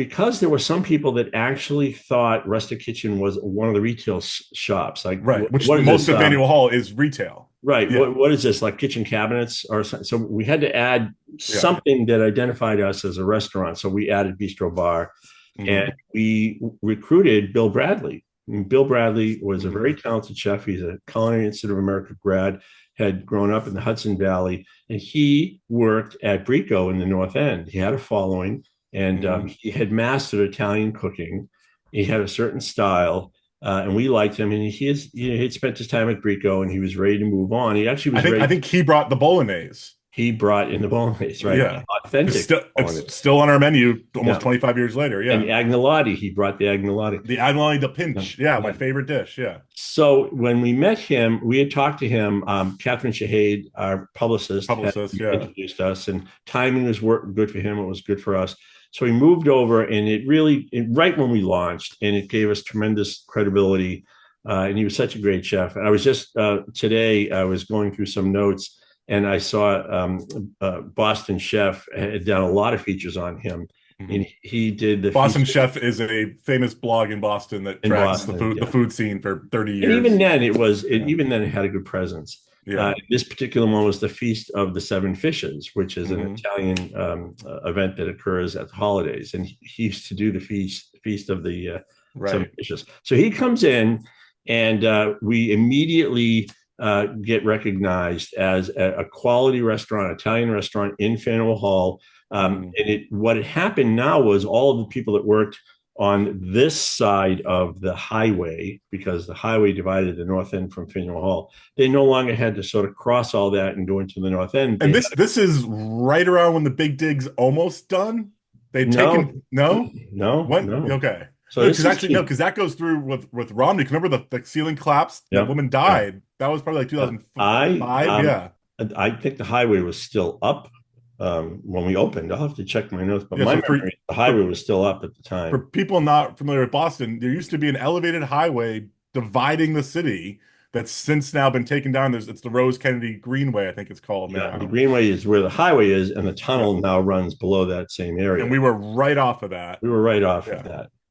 because there were some people that actually thought Rustic Kitchen was one of the retail shops. Like, Right. Which what is most this? of Faneuil Hall is retail. Right. Yeah. What is this? Like kitchen cabinets or something? So we had to add Yeah. something that identified us as a restaurant. So we added Bistro Bar, and Hmm. we recruited Bill Bradley. And Bill Bradley was a Hmm. very talented chef. He's a Culinary Institute of America grad, had grown up in the Hudson Valley, and he worked at Brico in the North End. He had a following, and Hmm. he had mastered Italian cooking. He had a certain style, and we liked him. And he'd spent his time at Brico, and he was ready to move on. He actually I was think I ready. think he brought the bolognese. He brought in the bolognese, right? Yeah. Authentic It's bolognese. still on our menu almost Yeah. 25 years later. And Yeah. agnolotti, he brought the agnolotti. The aglani, the Yeah. pinch. Yeah, my Yeah. favorite dish. Yeah. So when we met him, we had talked to him. Catherine Shahade, our publicist, had Publicist. Yeah. introduced us, and timing was good for him. It was good for us. So we moved over, and right when we launched, and it gave us tremendous credibility. And he was such a great chef. And I was just today, I was going through some notes, and I saw Boston Chef had done a lot of features on him. Mhm. And he did the Boston feast Chef is a famous blog in Boston that in tracks Boston. the Yeah. food scene for 30 And even years. then, Yeah. even then it had a good presence. Yeah. This particular one was the Feast of the Seven Fishes, which is an Hmm. Italian event that occurs at the holidays, and he used to do the feast of the Seven Right. Fishes. So he comes in, and we immediately get recognized as a quality restaurant, Italian restaurant in Faneuil Hall. Hmm. And what had happened now was all of the people that worked on this side of the highway, because the highway divided the north end from Faneuil Hall, they no longer had to sort of cross all that and go into the north end. And this is right around when the big dig's almost done. They'd No, taken no. When? no. Okay. So No, this because is actually no, because that goes through with Romney. 'Cause remember the ceiling collapsed? That yeah, woman yeah. died. That was probably like Yeah. I 2005. Yeah. I think the highway was still up when we opened. I'll have to check my notes, but Yeah. my So memory, the for highway was still up at the for time. people not familiar with Boston, there used to be an elevated highway dividing the city that's since now been taken down. It's the Rose Kennedy Greenway, I think it's called Yeah, the now. Greenway is where the highway is, and the Yeah. tunnel now runs below that same And area. we were right off of that. We were right off of Yeah. that.